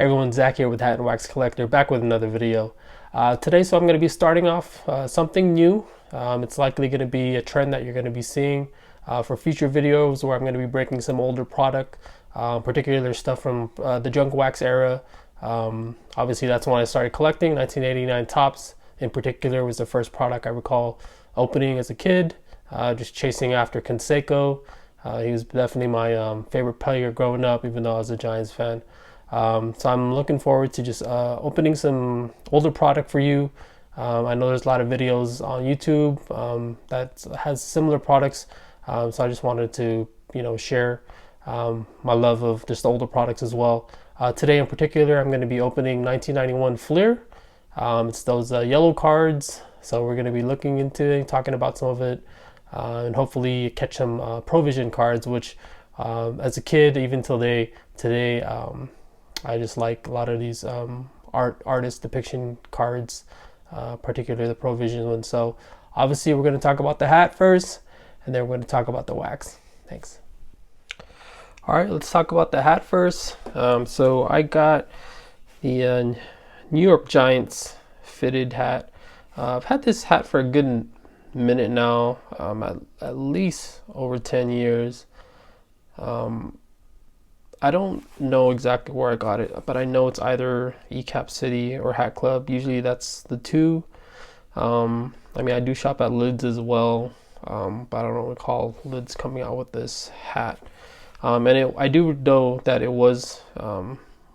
Hey everyone, Zach here with Hat and Wax Collector, back with another video. Today, I'm going to be starting off something new. It's likely going to be a trend that you're going to be seeing for future videos where I'm going to be breaking some older product, particularly stuff from the junk wax era. Obviously, that's when I started collecting. 1989 Tops in particular was the first product I recall opening as a kid, just chasing after Canseco. He was definitely my favorite player growing up, even though I was a Giants fan. So I'm looking forward to just opening some older product for you. I know there's a lot of videos on YouTube that has similar products, so I just wanted to share my love of just older products as well. Today in particular, I'm going to be opening 1991 Fleer. It's those yellow cards, so we're going to be looking into it, talking about some of it, and hopefully catch some Provision cards, which as a kid, even till today, I just like a lot of these artist depiction cards, particularly the Provision ones. So obviously we're going to talk about the hat first, and then we're going to talk about the wax. Thanks. All right, let's talk about the hat first. So I got the New York Giants fitted hat. I've had this hat for a good minute now, at least over 10 years. I don't know exactly where I got it, but I know it's either ECAP City or Hat Club. Usually that's the two. I mean, I do shop at Lids as well, but I don't recall Lids coming out with this hat. And I do know that it was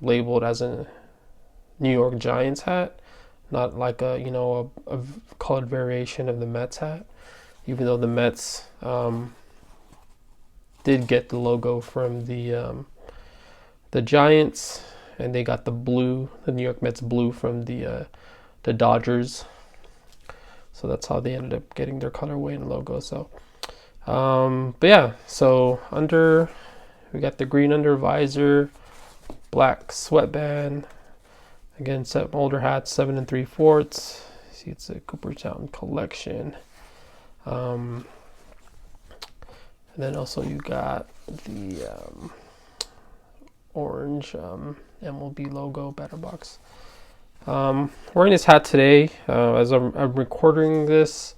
labeled as a New York Giants hat, not like a colored variation of the Mets hat, even though the Mets did get the logo from the Giants, and they got the blue, the New York Mets blue, from the Dodgers. So that's how they ended up getting their colorway and logo. So, but yeah, so we got the green under visor, black sweatband. Again, set older hats, 7 3/4. See, it's a Cooperstown collection. And then also you got the orange MLB logo batter box. Wearing this hat today as I'm recording this.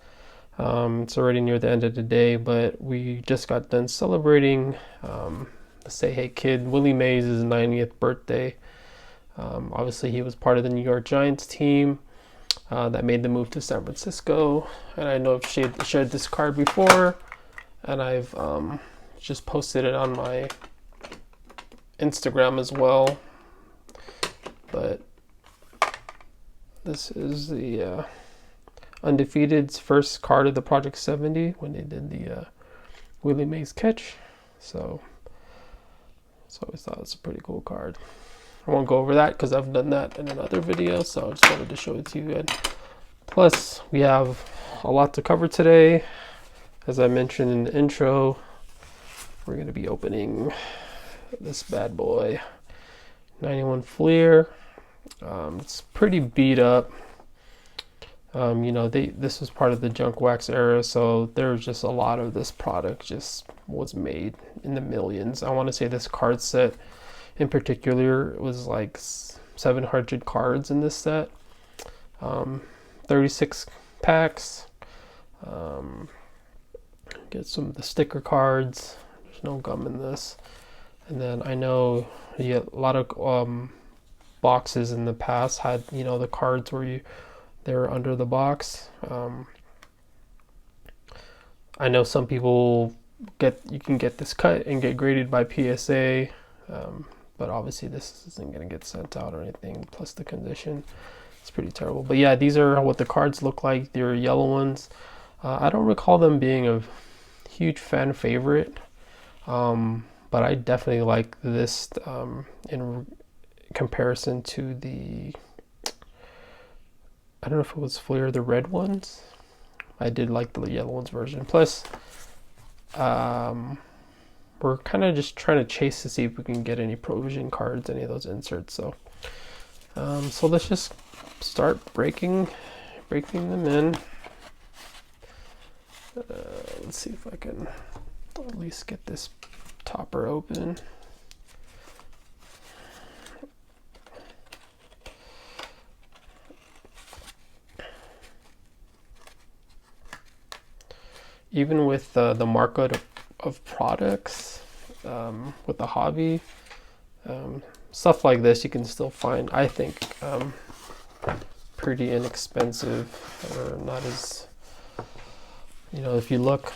It's already near the end of the day, but we just got done celebrating the Say Hey Kid, Willie Mays' 90th birthday. Obviously he was part of the New York Giants team that made the move to San Francisco, and I know I've shared this card before, and I've just posted it on my Instagram as well. But this is the Undefeated's first card of the Project 70 when they did the Willie Mays catch. So I always thought it was a pretty cool card. I won't go over that because I've done that in another video, so I just wanted to show it to you guys. Plus, we have a lot to cover today. As I mentioned in the intro, we're going to be opening this bad boy, 91 Fleer. It's pretty beat up. This was part of the junk wax era, so there's just a lot of this product just was made in the millions. I want to say this card set in particular was like 700 cards in this set, 36 packs. Get some of the sticker cards. There's no gum in this. And then I know a lot of boxes in the past had the cards where they were under the box. I know some people you can get this cut and get graded by PSA, but obviously this isn't going to get sent out or anything. Plus the condition, it's pretty terrible. But yeah, these are what the cards look like. They're yellow ones. I don't recall them being a huge fan favorite. But I definitely like this in comparison to the, I don't know if it was Fleer, the red ones. I did like the yellow ones version. Plus, we're kind of just trying to chase to see if we can get any Provision cards, any of those inserts. So, so let's just start breaking them in. Let's see if I can at least get this topper open. even with the market of products, with the hobby, stuff like this you can still find, I think, pretty inexpensive, or not as, you know, if you look,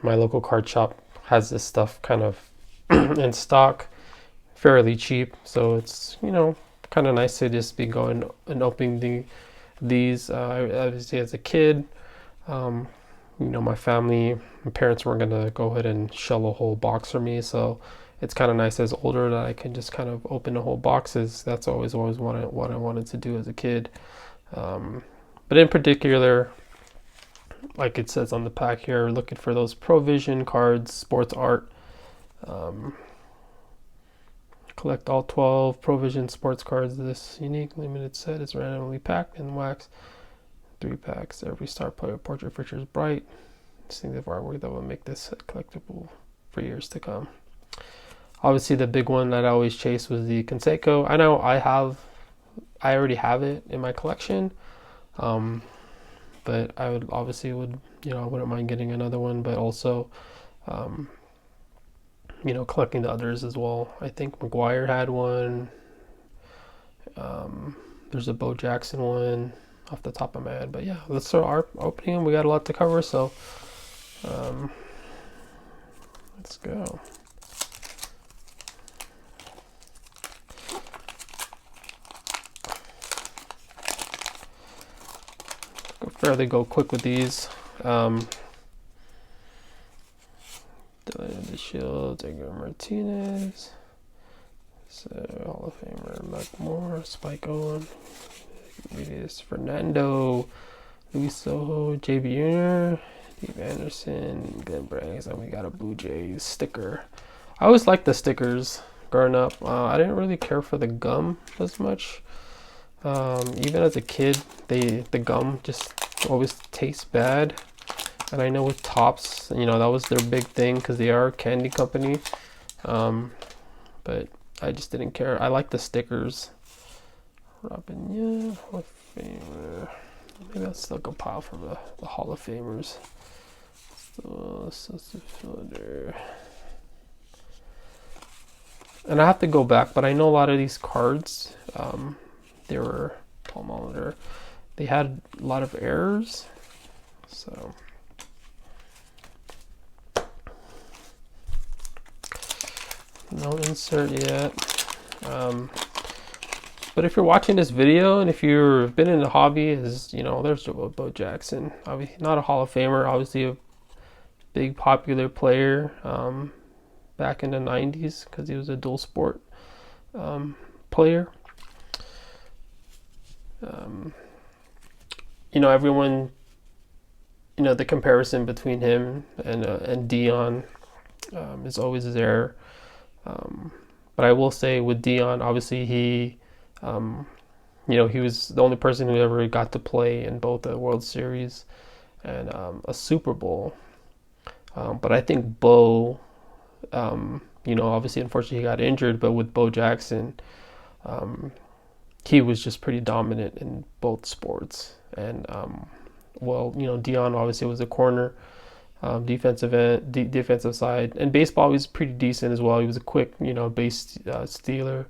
my local card shop has this stuff kind of in stock, fairly cheap, so it's, you know, kind of nice to just be going and opening these. Obviously as a kid, you know, my parents weren't gonna go ahead and shell a whole box for me, so it's kind of nice as older that I can just kind of open the whole boxes. That's always what I wanted to do as a kid. But in particular, like it says on the pack here, looking for those Provision cards, sports art. Collect all 12 Provision sports cards. This unique limited set is randomly packed in wax. 3 packs. Every star player portrait features bright distinctive artwork that will make this set collectible for years to come. Obviously, the big one that I always chase was the Canseco. I know I already have it in my collection, but I would you know, I wouldn't mind getting another one, but also, you know, collecting the others as well. I think McGuire had one. There's a Bo Jackson one off the top of my head, but yeah, let's start our opening. We got a lot to cover, so let's go. Fairly go quick with these. The Shield, Edgar Martinez, so Hall of Famer Mike Moore, Spike Owen, Fernando, Luis Soho, JB Jr., Steve Anderson, Glenn Braggs, and we got a Blue Jays sticker. I always liked the stickers growing up. I didn't really care for the gum as much. Even as a kid, the gum just always tastes bad. And I know with Topps, you know, that was their big thing because they are a candy company. But I just didn't care. I like the stickers. Robin, yeah, Hall of Famer. Maybe I'll still compile from the Hall of Famers. And I have to go back, but I know a lot of these cards, they were Paul Molitor. They had a lot of errors, so. No insert yet. But if you're watching this video and if you've been in the hobby, as you know, there's Bo Jackson. Obviously not a Hall of Famer, obviously a big popular player back in the 90s because he was a dual sport player. You know, everyone, you know, the comparison between him and Dion is always there. But I will say with Dion, obviously he, you know, he was the only person who ever got to play in both a World Series and a Super Bowl. But I think Bo, you know, obviously, unfortunately, he got injured. But with Bo Jackson, he was just pretty dominant in both sports. And well, you know, Dion obviously was a corner. Defensive end, defensive side, and baseball was pretty decent as well. He was a quick, you know, base stealer.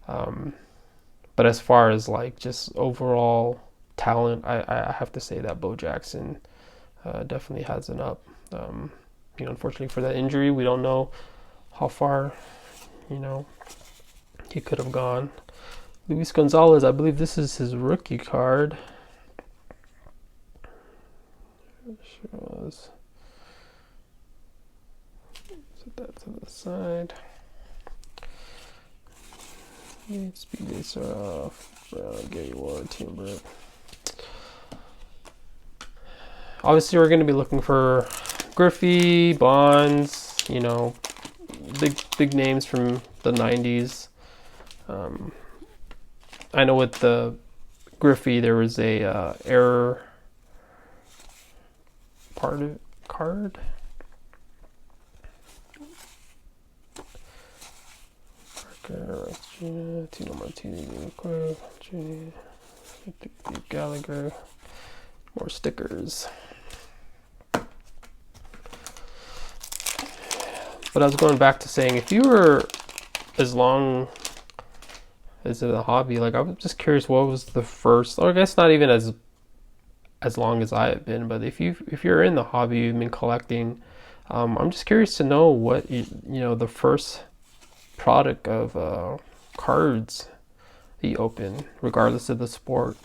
But as far as like just overall talent, I have to say that Bo Jackson definitely has an up. You know, unfortunately for that injury, we don't know how far, you know, he could have gone. Luis Gonzalez, I believe this is his rookie card. Set that to the side. Speed Racer off. Gary Ward, Timber. Obviously, we're going to be looking for Griffey, Bonds, you know, big names from the 90s. I know with the Griffey, there was a error part of card. Tino Martinez, Gallagher, more stickers. But I was going back to saying, if you were as long as in the hobby, like I'm just curious, what was the first, or I guess not even as long as I have been, but if you're in the hobby, you've been collecting, I'm just curious to know what you know the first product of cards you open, regardless of the sport.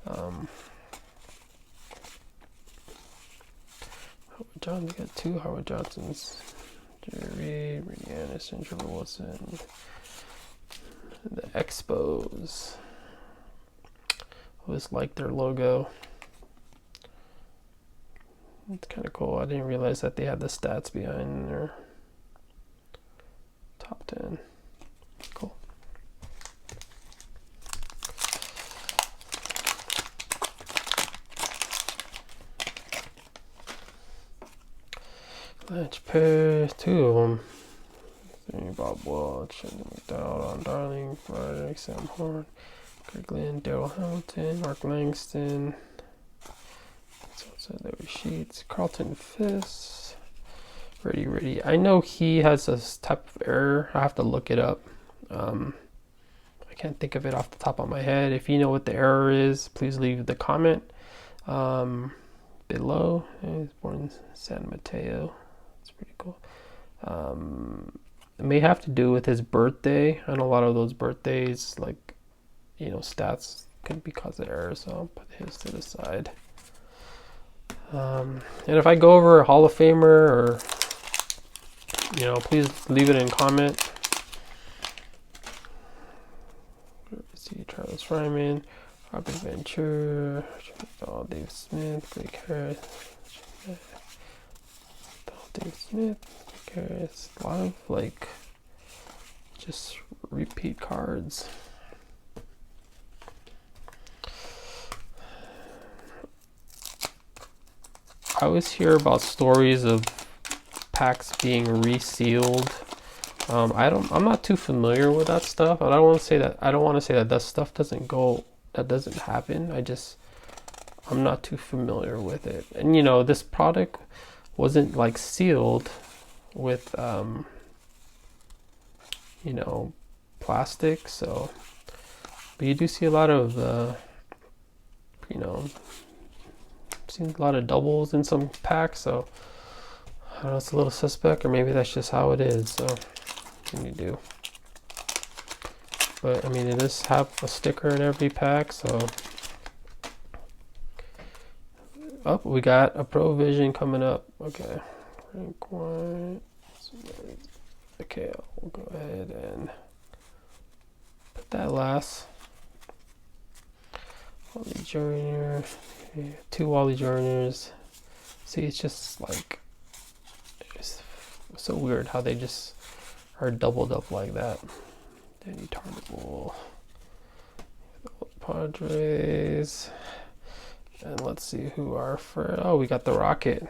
Howard Johnson, got 2 Howard Johnsons. Jerry, Randy Anderson, Trevor Wilson. The Expos. Always like their logo. It's kind of cool. I didn't realize that they had the stats behind their top 10. Cool. Let's pair 2 of them. Bob Welch, McDowell, Ron Darling, Roderick, Sam Horn, Greg Lynn, Daryl Hamilton, Mark Langston. So there were Sheets, Carlton Fisk, Ready. I know he has a type of error. I have to look it up. I can't think of it off the top of my head. If you know what the error is, please leave the comment below. He was born in San Mateo. That's pretty cool. It may have to do with his birthday, and a lot of those birthdays, like, you know, stats could be because of error, so I'll put his to the side. And if I go over a Hall of Famer, or, you know, please leave it in comment. Let's see, Travis Ryman, Robert Ventura, Dave Smith, Greg Harris, Dave Smith, Greg Harris. A lot of, like, just repeat cards. I always hear about stories of packs being resealed. I'm not too familiar with that stuff. I don't want to say that stuff doesn't happen. I'm not too familiar with it. And you know, this product wasn't like sealed with you know, plastic, so, but you do see a lot of you know, seen a lot of doubles in some packs, so I don't know, it's a little suspect, or maybe that's just how it is. So what can you do? But I mean, it does have a sticker in every pack, so. Oh, we got a Provision coming up. Okay, rank 1. Okay, we'll go ahead and put that last. Wally Jr. 2 Wally Juniors. See, it's just like, it's so weird how they just are doubled up like that. Danny Tarnable, Padres, and let's see who our first. Oh, we got the Rocket.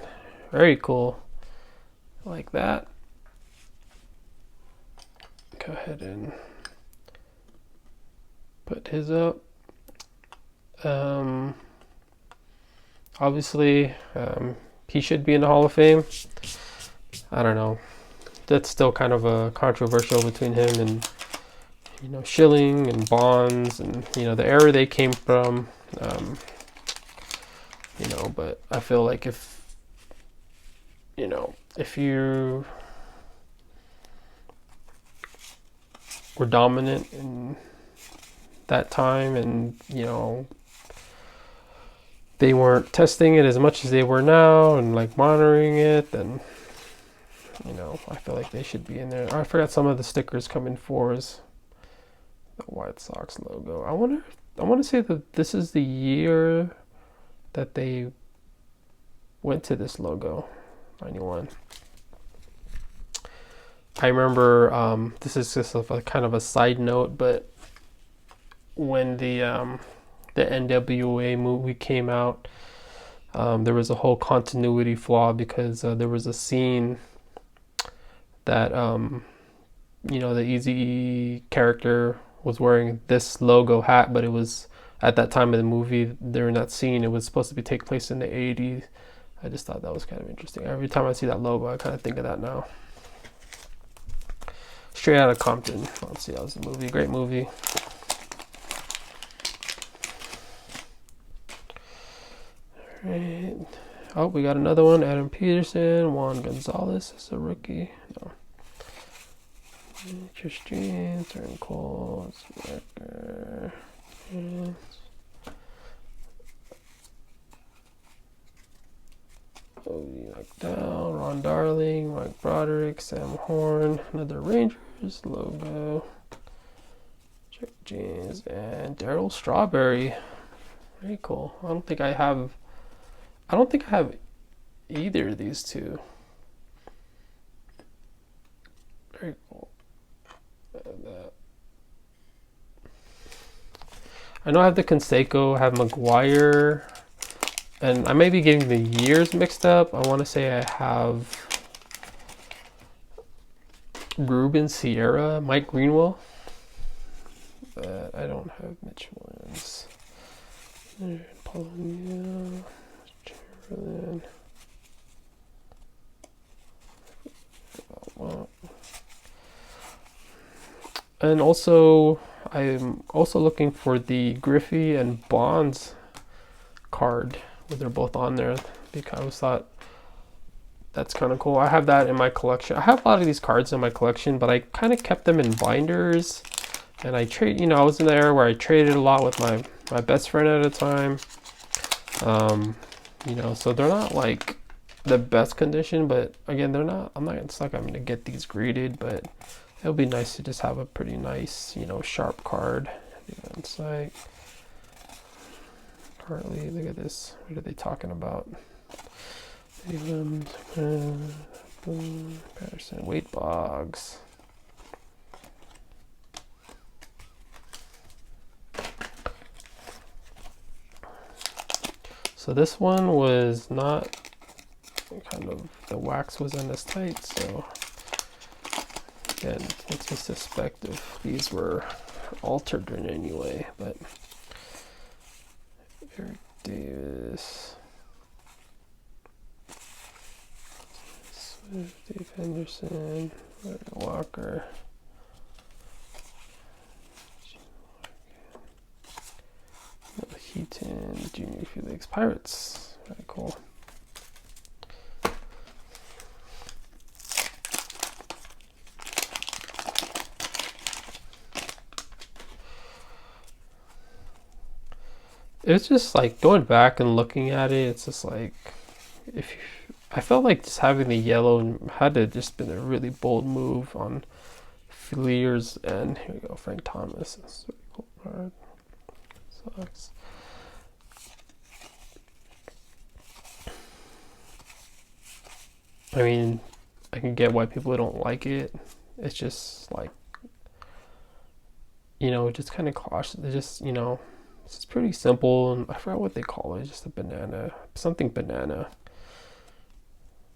Very cool. Like that. Go ahead and put his up. Obviously, he should be in the Hall of Fame. I don't know. That's still kind of a controversial between him and, you know, Schilling and Bonds, and, you know, the era they came from. You know, but I feel like if you were dominant in that time, and, you know, they weren't testing it as much as they were now and like monitoring it, then, you know, I feel like they should be in there. Oh, I forgot some of the stickers come in 4s. The White Sox logo. I want to say that this is the year that they went to this logo, 91. I remember, this is just a kind of a side note, but when the NWA movie came out, there was a whole continuity flaw, because there was a scene that you know, the Easy character was wearing this logo hat, but it was at that time of the movie, during that scene, it was supposed to take place in the 80s. I just thought that was kind of interesting. Every time I see that logo, I kind of think of that now. Straight Outta Compton. Let's see, that was a movie. Great movie. All right. Oh, we got another one. Adam Peterson. Juan Gonzalez is a rookie. No. Christian. Turn Cole. Like down, Ron Darling, Mike Broderick, Sam Horn, another Rangers logo, Jack James, and Daryl Strawberry. Very cool. I don't think I have either of these two. Very cool. I know I have the Canseco, I have McGuire. And I may be getting the years mixed up. I want to say I have Ruben Sierra, Mike Greenwell. But I don't have Mitch Williams. Polonia, Chamberlain. And also, I'm also looking for the Griffey and Bonds card. They're both on there because I thought that's kind of cool. I have that in my collection. I have a lot of these cards in my collection, but I kind of kept them in binders, and I trade. You know, I was in there where I traded a lot with my best friend at a time. You know, so they're not like the best condition, but again, they're not. It's not like I'm gonna get these graded, but it'll be nice to just have a pretty nice, you know, sharp card. It's like. Currently, look at this. What are they talking about? Patterson, Wade Boggs. So this one was not the wax wasn't as tight. So again, makes me suspect if these were altered in any way, but. Eric Davis, Dave Henderson, Walker, Heaton, Junior Felix, Pirates. Very cool. It's just like going back and looking at it. It's just like I felt like just having the yellow had to just been a really bold move on Fleer's end. Here we go, Frank Thomas. That's a really cool card. Sucks. I mean, I can get why people don't like it. It's just like, you know, just kind of cautious. It's just, you know. It's pretty simple, and I forgot what they call it. It's just a banana, something banana.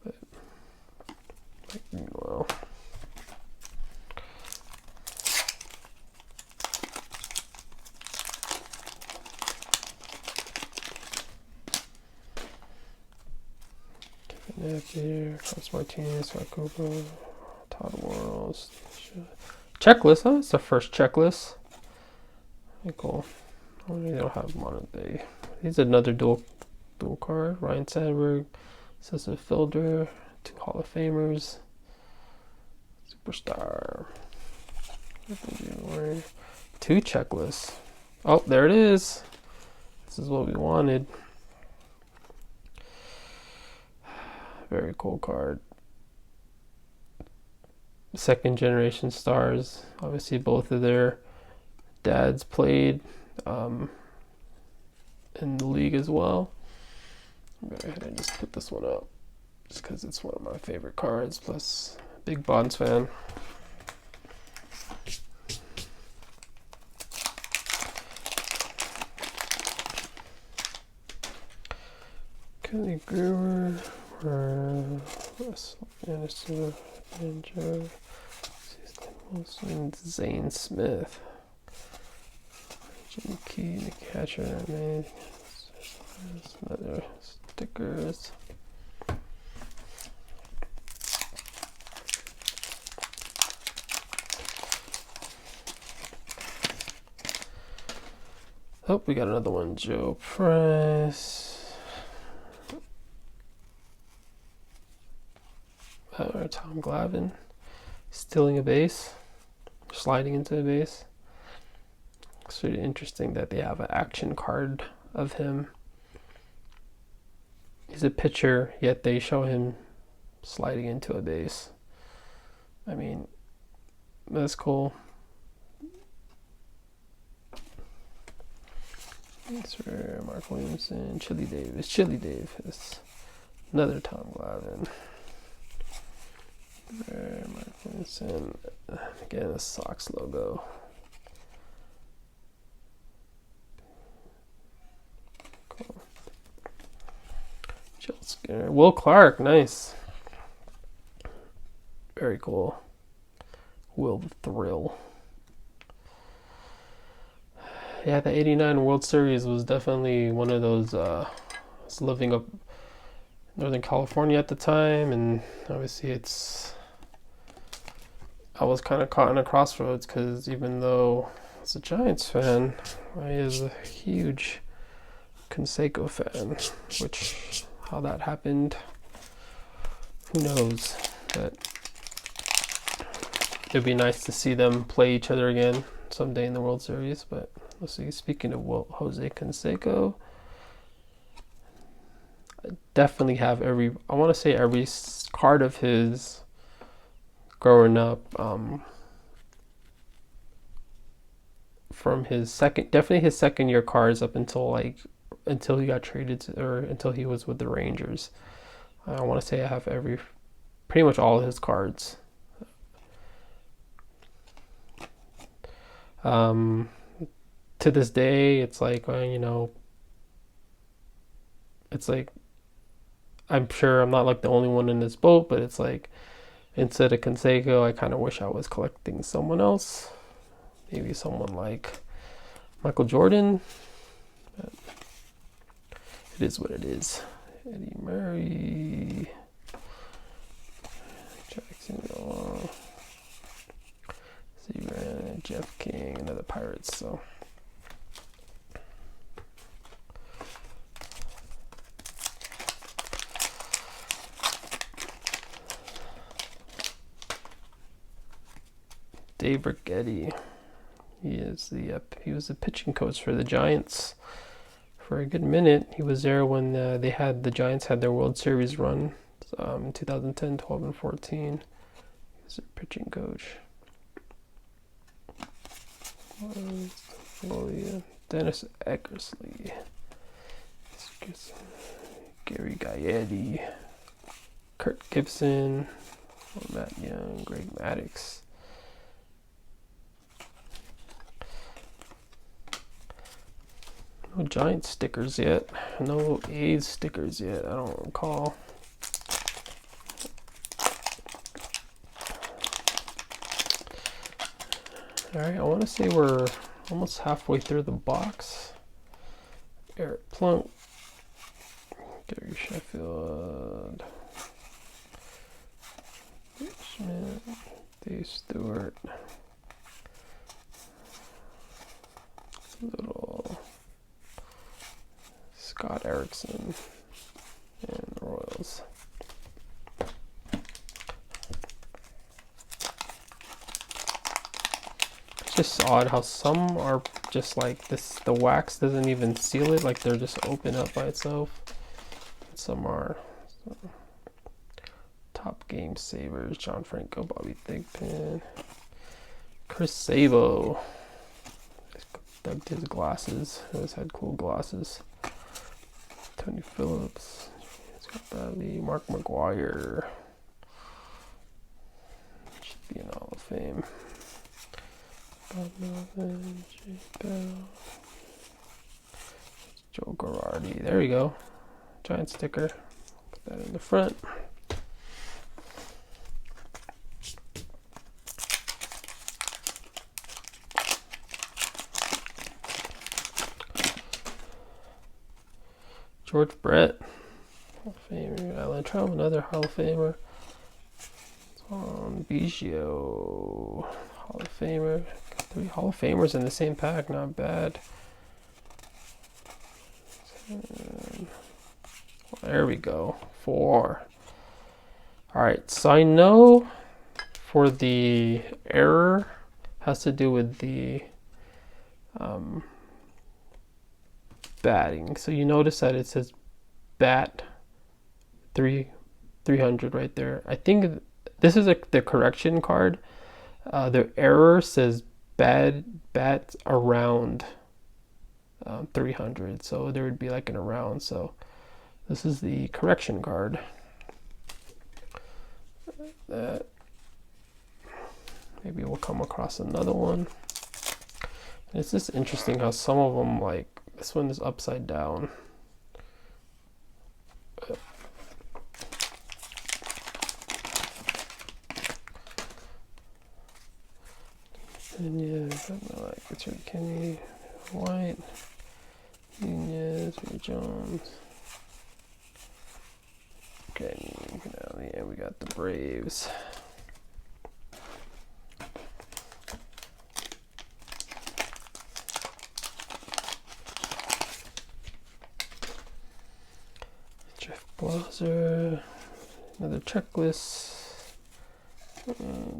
But well, Kevin Napier, Carlos Martinez, Vancouver, Todd Worrells. Checklist, huh? It's the first checklist. Very cool. They don't have modern day. He's another dual card. Ryan Sandberg, Cecil Fielder, 2 Hall of Famers, Superstar. 2 checklists. Oh, there it is. This is what we wanted. Very cool card. Second generation stars. Obviously, both of their dads played. In the league as well. I'm going to go ahead and just put this one up just because it's one of my favorite cards, plus big Bonds fan. Kelly Brewer, Anderson, Ninja, Wilson, Zane Smith. Jimmy Key, the catcher, man. Another stickers. Oh, we got another one. Joe Price. Tom Glavine. Stealing a base. Sliding into a base. It's really interesting that they have an action card of him. He's a pitcher, yet they show him sliding into a base. I mean, that's cool. That's for Mark Williamson, Chili Davis. Another Tom Glavine. Mark Williamson. Again, a Sox logo. Cool. Jill Skinner. Will Clark, nice. Very cool. Will the Thrill. Yeah, the 89 World Series was definitely one of those, I was living up Northern California at the time, and obviously I was kind of caught in a crossroads, because even though I was a Giants fan, I was a huge Canseco fan, which, how that happened, who knows, but it'd be nice to see them play each other again someday in the World Series. But let's see, speaking of Jose Canseco, I definitely have every card of his growing up, from his second year cards up until he got traded or until he was with the Rangers. I want to say I have pretty much all of his cards. To this day, it's like, it's like, I'm sure I'm not like the only one in this boat, but it's like, instead of Canseco, I kind of wish I was collecting someone else, maybe someone like Michael Jordan. But it is what it is. Eddie Murray, Jackson, Jeff King, another Pirates. So Dave Rigetti, he was the pitching coach for the Giants for a good minute. He was there when the Giants had their World Series run, in 2010, 12, and 14. He was their pitching coach. Dennis Eckersley, Gary Gaetti, Kurt Gibson, Matt Young, Greg Maddux. No Giant stickers yet. No A's stickers yet. I don't recall. Alright, I want to say we're almost halfway through the box. Eric Plunk, Gary Sheffield, Schmidt, Dave Stewart, little Scott Erickson, and the Royals. Just odd how some are just like this, the wax doesn't even seal it, like they're just open up by itself. Some are. So. Top Game Savers, John Franco, Bobby Thigpen, Chris Sabo. Dug his glasses. He always had cool glasses. Tony Phillips, Scott Bradley, Mark McGuire. Should be in Hall of Fame. Bob Melvin, Jay Bell, Joe Girardi. There we go. Giant sticker. Put that in the front. George Brett, Hall of Famer. Alan Traum, another Hall of Famer. Tom Biggio, Hall of Famer. 3 Hall of Famers in the same pack, not bad. There we go. 4. All right, so I know for the error has to do with the batting. So you notice that it says bat 300 right there. I think this is the correction card. The error says bat around 300, so there would be like an around. So this is the correction card. That maybe we'll come across another one. And it's just interesting how some of them, like this one is upside down. And yeah, like Richard Kenny, White, Nunez, Jones. Okay, now yeah, we got the Braves. Jeff Blaser, another checklist.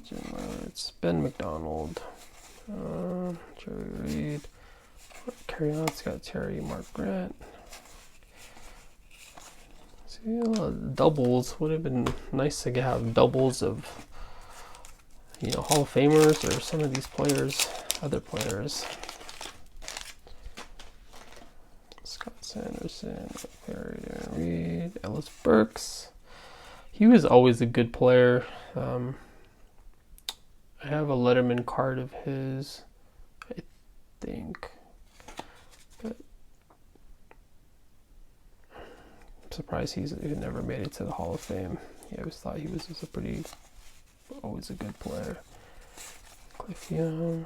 Jim Roberts, Ben McDonald, Jerry Reed, Carry On, Scott Terry, Mark Grant. See, a lot of doubles. Would have been nice to have doubles of, you know, Hall of Famers or some of these players, other players. Scott Sanderson, Perry Reed, Ellis Burks. He was always a good player. I have a Letterman card of his, I think, but I'm surprised he never made it to the Hall of Fame. I always thought he was just always a good player. Cliff Young,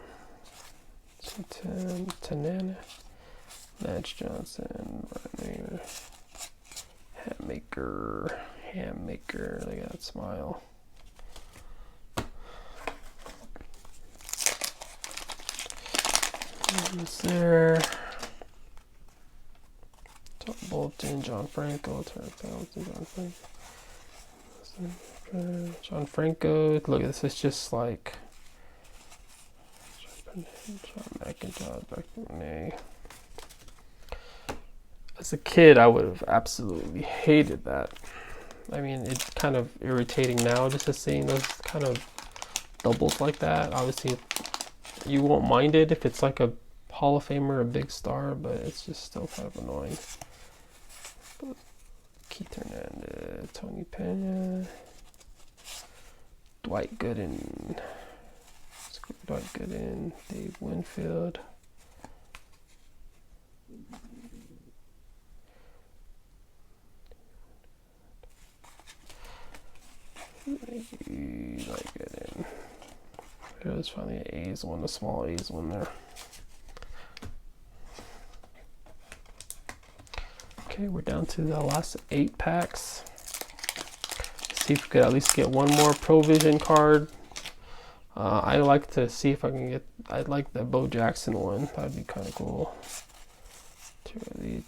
Tanana, Lance Johnson, Ryan Hammaker, look at that smile. Who's there? Tom Bolton, John Franco, John Franco. Look, this is just like John McIntosh, back to Renee. As a kid, I would have absolutely hated that. I mean, it's kind of irritating now just to seeing those kind of doubles like that. Obviously, you won't mind it if it's like a Hall of Famer, a big star, but it's just still kind of annoying. But Keith Hernandez, Tony Pena, Dwight Gooden, Dave Winfield. There's finally an A's one, a small A's one there. Okay, we're down to the last 8 packs. Let's see if we could at least get one more Provision card. I like to see if I can get. I'd like the Bo Jackson one. That'd be kind of cool. Trevor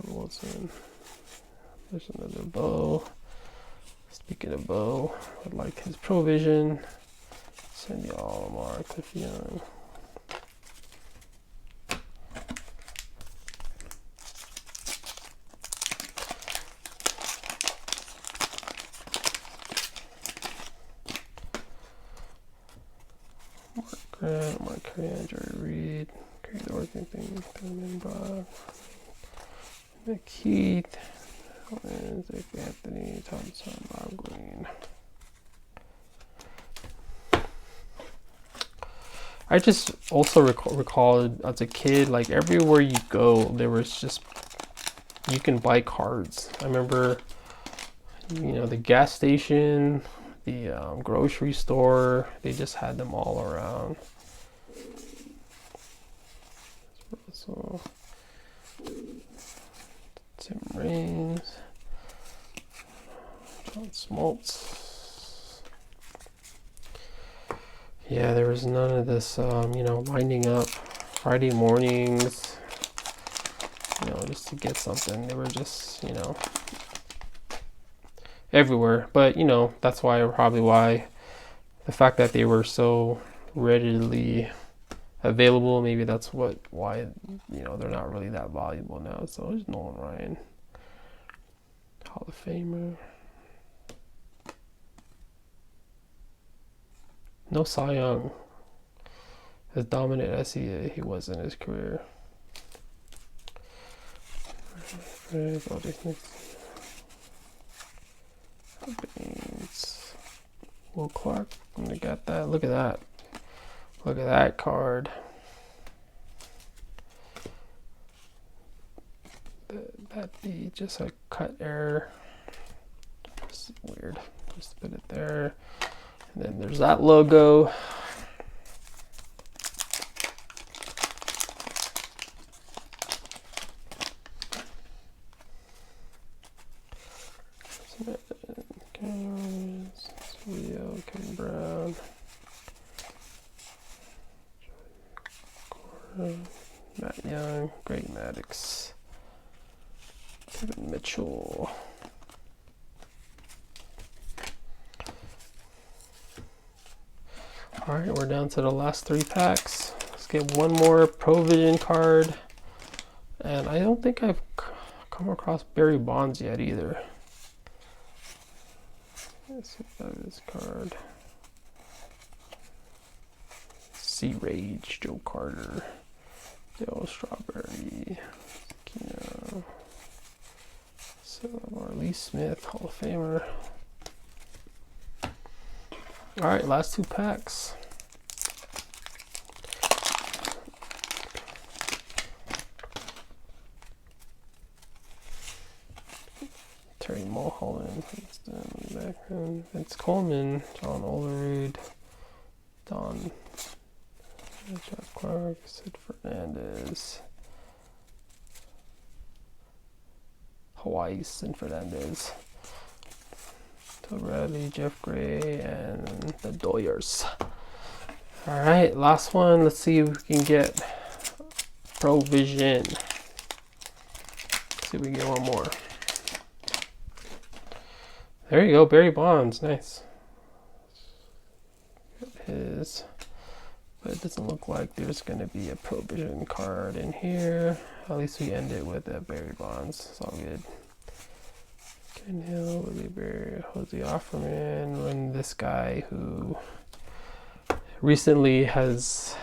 Wilson. There's another Bo. Speaking of Bo, I'd like his Provision. Sandy Alomar, Cliff Young. Mark Grant, Mark Carey, Jerry Reed, Kerry the Working Thing, Benjamin Brock, McKeith, Zach Anthony, Thompson, Bob Green. I just also recall as a kid, like everywhere you go, there was just, you can buy cards. I remember, you know, the gas station, the grocery store, they just had them all around. So, Tim Raines, John Smoltz. Yeah, there was none of this, you know, winding up Friday mornings, you know, just to get something. They were just, you know, everywhere. But, you know, that's probably why the fact that they were so readily available, maybe that's why, you know, they're not really that valuable now. So there's Nolan Ryan, Hall of Famer. No Cy Young. As dominant as he was in his career. Will Clark, I'm gonna get that. Look at that. Look at that card. That'd be just a cut error. It's weird. Just put it there. And then there's that logo. Kevin Brown, Matt Young, Greg Maddux, Kevin Mitchell. All right, we're down to the last 3 packs. Let's get one more Provision card. And I don't think I've come across Barry Bonds yet either. Let's see if that is card. Sea Rage, Joe Carter, Dale Strawberry, Kino, Lee Smith, Hall of Famer. All right, last 2 packs. Terry Mulholland, Vince Coleman, John Olerud, Jeff Clark, Sid Fernandez, Hawaii, Sid Fernandez, Phil Bradley, Jeff Gray, and the Doyers. All right, last one. Let's see if we can get Provision. Let's see if we can get one more. There you go, Barry Bonds, nice. But it doesn't look like there's going to be a Provision card in here. At least we end it with Barry Bonds. It's all good. Ken Hill, Willie Berry, Jose Offerman, and this guy who recently has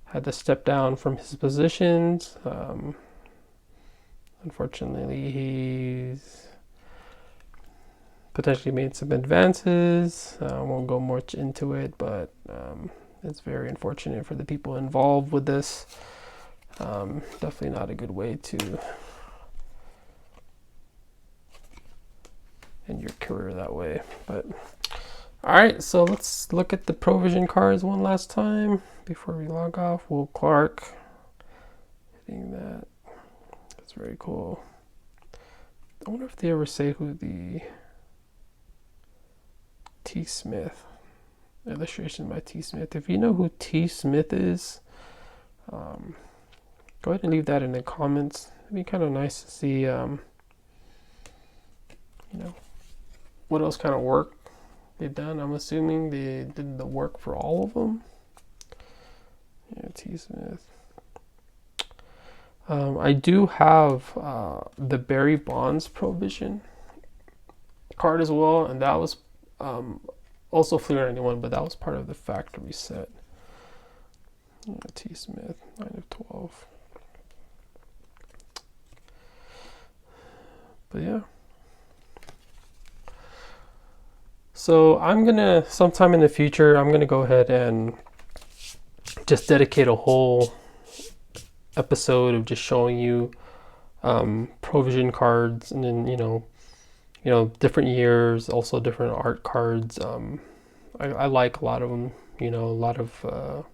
had to step down from his positions. Unfortunately, he's potentially made some advances. I won't go much into it, but it's very unfortunate for the people involved with this. Definitely not a good way to end your career that way. But all right, so let's look at the Provision cards one last time before we log off. Will Clark, hitting that. That's very cool. I wonder if they ever say who the T. Smith, illustration by T. Smith. If you know who T. Smith is, go ahead and leave that in the comments. It'd be kind of nice to see, you know, what else kind of work they've done. I'm assuming they did the work for all of them. Yeah, T. Smith. I do have the Barry Bonds Provision card as well, and that was also Fleer 91, but that was part of the factory set. Yeah, T. Smith, 9 of 12. But yeah. So I'm gonna, sometime in the future, I'm gonna go ahead and just dedicate a whole episode of just showing you Provision cards, and then you know different years, also different art cards. I like a lot of them. You know, a lot of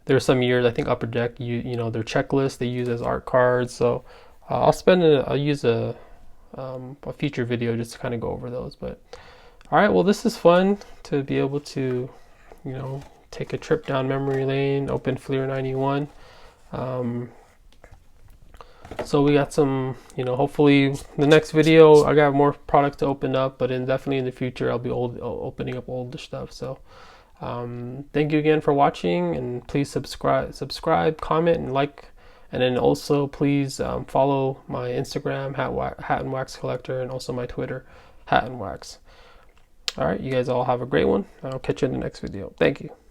there's some years I think Upper Deck you know their checklist they use as art cards. So I'll use a future video just to kind of go over those. But all right, well, this is fun to be able to, you know, take a trip down memory lane, open Fleer 91. So we got some, hopefully the next video I got more products to open up, but definitely in the future I'll be opening up older stuff. So thank you again for watching, and please subscribe, comment, and like, and then also please follow my Instagram Hat and Wax Collector, and also my Twitter Hat and Wax. All right, you guys all have a great one. I'll catch you in the next video. Thank you.